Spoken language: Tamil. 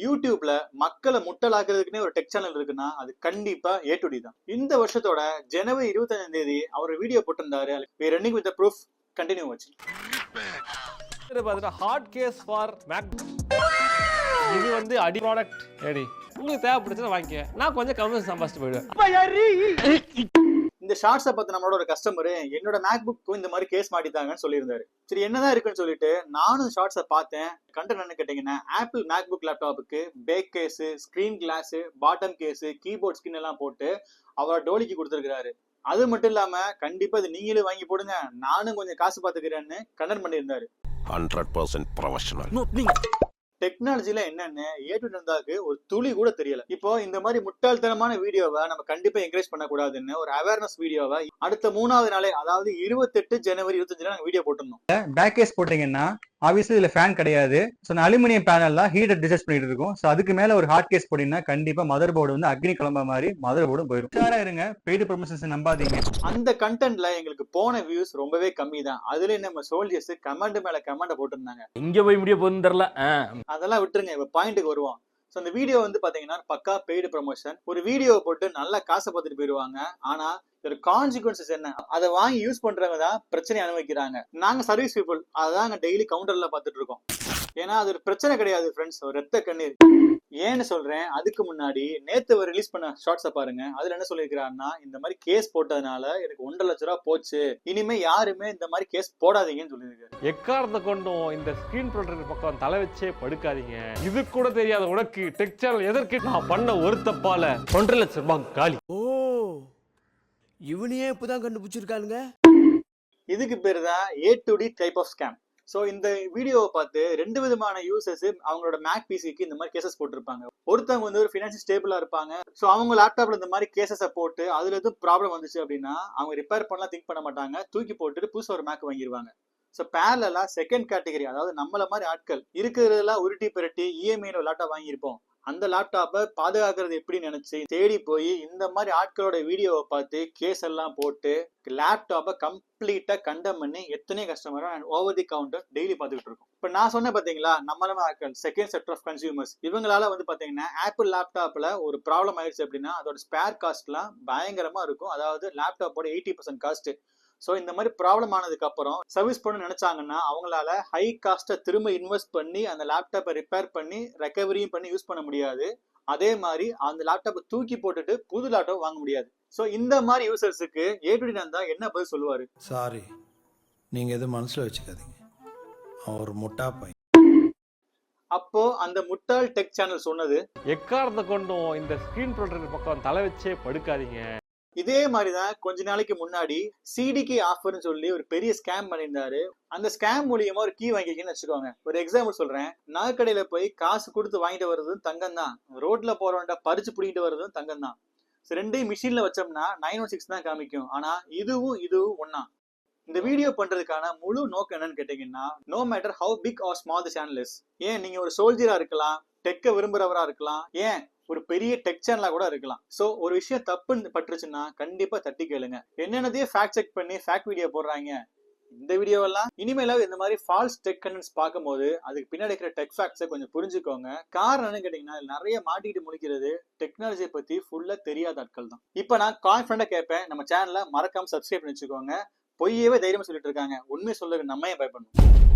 யூடியூப்ல மக்களை முட்டலாக்குறதுக்குன்னே ஒரு டெக் சேனல் இருக்குன்னா அது கண்டிப்பா A2D தான். இந்த வருஷத்தோட ஜனவரி 25ஆம் தேதி அவர் வீடியோ போட்டிருந்தாரு. We running with the proof. Continue watching. Hot case for Mac. இது வந்து அடி ப்ராடக்ட் ரெடி. உங்களுக்கு தேவைப்படுச்சுன்னா வாங்கிக்க. நான் கொஞ்சம் கமிஷன் சம்பாதிச்சு போயிடுவேன். இந்த ஷார்ட்ஸை பார்த்து நம்மளோட ஒரு கஸ்டமர் என்னோட மேக்புக்கும் இந்த மாதிரி கேஸ் மாட்டிட்டாங்கன்னு சொல்லியிருந்தாரு. சரி என்னதான் இருக்குன்னு சொல்லிட்டு நானும் ஷார்ட்ஸை பார்த்தேன். கண்டென்ட் என்ன கேட்டீங்கன்னா, ஆப்பிள் மேக்புக் லேப்டாப்புக்கு back case, screen glass, bottom case, keyboard skin எல்லாம் போட்டு அவரை டோலிக்கு கொடுத்துருக்காரு. அது மட்டும் இல்லாம கண்டிப்பா இது நீங்களும் வாங்கி போடுங்க, நானும் கொஞ்சம் காசு பார்த்துக்கிறேன்னு கண்டென்ட் பண்ணியிருந்தாரு. 100% ப்ரொஃபஷனல். டெக்னாலஜில என்னன்னு A2D நந்தாக்கு ஒரு துளி கூட தெரியல. இப்போ இந்த மாதிரி முட்டாள்தனமான வீடியோவை நம்ம கண்டிப்பா என்கரேஜ் பண்ணக்கூடாதுன்னு ஒரு அவேர்னஸ் வீடியோவை அடுத்த 3வது நாளே, அதாவது 28 ஜனவரி 25 நாங்க வீடியோ போட்டிருந்தோம். பேக் கேஸ் போட்டீங்கன்னா ஆப்வியஸ்லி இதுல ஃபேன் கிடையாது. ஸோ அலுமினியம் பேனல் தான் ஹீட்டர் டிஸ்சார்ஜ் பண்ணிட்டு இருக்கும். ஸோ அதுக்கு மேல ஒரு ஹார்ட் கேஸ் போட்டீங்கன்னா கண்டிப்பா மதர் போர்டு வந்து அக்னி குழம்பு மாதிரி மதர் போர்டும் போயிடும். உஷாரா இருங்க, பெய்டு ப்ரொமோஷன்ஸ் நம்பாதீங்க. அந்த கண்டென்ட்ல எங்களுக்கு போன வியூஸ் ரொம்பவே கம்மி தான். அதுல நம்ம சோல்ஜர்ஸ் கமெண்ட் மேல கமெண்ட் போட்டிருந்தாங்க. இங்க போய் முடிய போகுதுன்னு தெரியல. அதெல்லாம் விட்டுருங்க, இப்ப பாயிண்ட்டுக்கு வருவோம். ஸோ இந்த வீடியோ வந்து பாத்தீங்கன்னா பக்கா பெய்டு ப்ரமோஷன். ஒரு வீடியோவை போட்டு நல்லா காசை பார்த்துட்டு போயிடுவாங்க. ஆனா ஒரு கான்சிக்வன்சஸ் என்ன, அதை வாங்கி யூஸ் பண்றவங்க தான் பிரச்சனை அனுபவிக்கிறாங்க. நாங்க சர்வீஸ் பீப்புள் அதாங்க டெய்லி கவுண்டர்ல பாத்துட்டு இருக்கோம். ஏன்னா அது ஒரு பிரச்சனை கிடையாது ஃப்ரெண்ட்ஸ், ஒரு ரத்த கண்ணீர். ஏன்னு சொல்றேன், அதுக்கு முன்னாடி நேத்து ரிலீஸ் பண்ண ஷார்ட்ஸை பாருங்க. அதுல என்ன சொல்லியிருக்கிறாருன்னா, இந்த மாதிரி கேஸ் போட்டதுனால எனக்கு 1.5 லட்ச ரூபா போச்சு, இனிமே யாருமே இந்த மாதிரி கேஸ் போடாதீங்கன்னு சொல்லியிருக்காரு. எக்காரத்தை கொண்டும் இந்த ஸ்கிரீன் ப்ரொடக்டர் பக்கம் தலை வச்சே படுக்காதீங்க. இது கூட தெரியாத உனக்கு டெக் சேனல் எதற்கு நான் பண்ண ஒரு தப்பால 1.5 லட்ச ரூபாய் காலி. ஓ, இவனையே இப்பதான் கண்டுபிடிச்சிருக்கானுங்க. இதுக்கு பேரு தான் A2D type of scam. So இந்த வீடியோவை பார்த்து 2 விதமான யூசர்ஸ் அவங்களோட மேக் பிசிக்கு இந்த மாதிரி கேசஸ் போட்டிருப்பாங்க. ஒருத்தவங்க வந்து ஒரு ஃபினான்ஷியல் ஸ்டேபிளா இருப்பாங்க. ஸோ அவங்க லேப்டாப்ல இந்த மாதிரி கேசஸை போட்டு அதுல எதுவும் ப்ராப்ளம் வந்துச்சு அப்படின்னா அவங்க ரிப்பேர் பண்ணலாம் திங்க் பண்ண மாட்டாங்க, தூக்கி போட்டுட்டு புதுசு ஒரு மேக் வாங்கிடுவாங்க. ஸோ பேரலா செகண்ட் கேட்டகரி, அதாவது நம்மள மாதிரி ஆட்கள் இருக்கிறதெல்லாம் உருட்டி பெருட்டி இஎம்ஐல லேப்டாப் வாங்கியிருப்போம். அந்த லேப்டாப்பை பாதுகாக்கிறது எப்படி நினைச்சு தேடி போய் இந்த மாதிரி ஆட்களோட வீடியோவை பார்த்து கேஸ் எல்லாம் போட்டு லேப்டாப்பை கம்ப்ளீட்டா கண்டம் பண்ணி எத்தனை கஸ்டமரா ஓவர் தி கவுண்டர் டெய்லி பார்த்துக்கிட்டு இருக்கோம். இப்ப நான் சொன்ன பாத்தீங்களா, நம்மள ஆட்கள் செகண்ட் செக்டர் ஆஃப் கன்சியூமர்ஸ், இவங்களால வந்து பாத்தீங்கன்னா ஆப்பிள் லேப்டாப்ல ஒரு ப்ராப்ளம் ஆயிடுச்சு அப்படின்னா அதோட ஸ்பேர் காஸ்ட் எல்லாம் பயங்கரமா இருக்கும். அதாவது லேப்டாப்போட 80% காஸ்ட். ஸோ இந்த மாதிரி ப்ராப்ளம் ஆனதுக்கு அப்புறம் சர்வீஸ் பண்ண நினைச்சாங்கன்னா அவங்களால ஹை காஸ்ட்டை திரும்ப இன்வெஸ்ட் பண்ணி அந்த லேப்டாப்பை ரிப்பேர் பண்ணி ரெக்கவரியும் பண்ணி யூஸ் பண்ண முடியாது. அதே மாதிரி அந்த லேப்டாப்பை தூக்கி போட்டுட்டு புது லேப்டாப் வாங்க முடியாது. ஸோ இந்த மாதிரி யூசர்ஸுக்கு A2D நந்தா என்ன பதில் சொல்லுவாரு? சாரி, நீங்க எதுவும் மனசுல வச்சுக்காதீங்க, அவன் ஒரு முட்டா பையன். அப்போ அந்த முட்டாள் டெக் சேனல் சொன்னது, எக்காரத்தை கொண்டும் இந்த ஸ்கிரீன் ப்ரொடக்டர் பக்கம் தலை வச்சே படுக்காதீங்க. இதே மாதிரிதான் கொஞ்ச நாளைக்கு முன்னாடி CDK ஆஃபர்னு சொல்லி ஒரு பெரிய ஸ்கேம் பண்ணியிருந்தாரு. அந்த ஸ்கேம் மூலியமா ஒரு கீ வாங்கிக்கன்னு வச்சுக்கோங்க. ஒரு எக்ஸாம்பிள் சொல்றேன், நகைக்கடையில போய் காசு கொடுத்து வாங்கிட்டு வர்றதும் தங்கம் தான், ரோட்ல போறவன்ட பறிச்சு பிடிக்கிட்டு வர்றதும் தங்கம் தான். ரெண்டையும் மிஷின்ல வச்சோம்னா 916 தான் காமிக்கும். ஆனா இதுவும் ஒன்னா. இந்த வீடியோ பண்றதுக்கான முழு நோக்கம் என்னன்னு கேட்டீங்கன்னா, no matter how big or small the channel is, ஏன் நீங்க ஒரு சோல்ஜரா இருக்கலாம், டெக்க விரும்புறவரா இருக்கலாம், ஏன் ஒரு பெரிய டெக் சேனலா கூட இருக்கலாம். சோ ஒரு விஷயம் தப்புன்னு பட்டுருச்சுன்னா கண்டிப்பா தட்டி கேளுங்க. என்னென்னதையே ஃபேக்ட் செக் பண்ணி ஃபேக்ட் வீடியோ போடுறாங்க. இந்த வீடியோவெல்லாம் இனிமேலாவது இந்த மாதிரி ஃபால்ஸ் டெக் கண்டென்ட்ஸ் பார்க்கும்போது அதுக்கு பின்னாடி இருக்கிற டெக் ஃபேக்ட்ஸை கொஞ்சம் புரிஞ்சுக்கோங்க. காரணம் என்ன கேட்டீங்கன்னா, நிறைய மாட்டிட்டு முடிக்கிறது டெக்னாலஜியை பத்தி ஃபுல்லா தெரியாத ஆட்கள் தான். இப்ப நான் கான்ஃபிடண்டா கேட்பேன், நம்ம சேனலை மறக்காம சப்ஸ்கிரைப் பண்ணி வச்சுக்கோங்க. பொய்யவே தைரியமா சொல்லிட்டு இருக்காங்க, உண்மையை சொல்லுங்க, நம்ம ஏன் பயப்படணும்?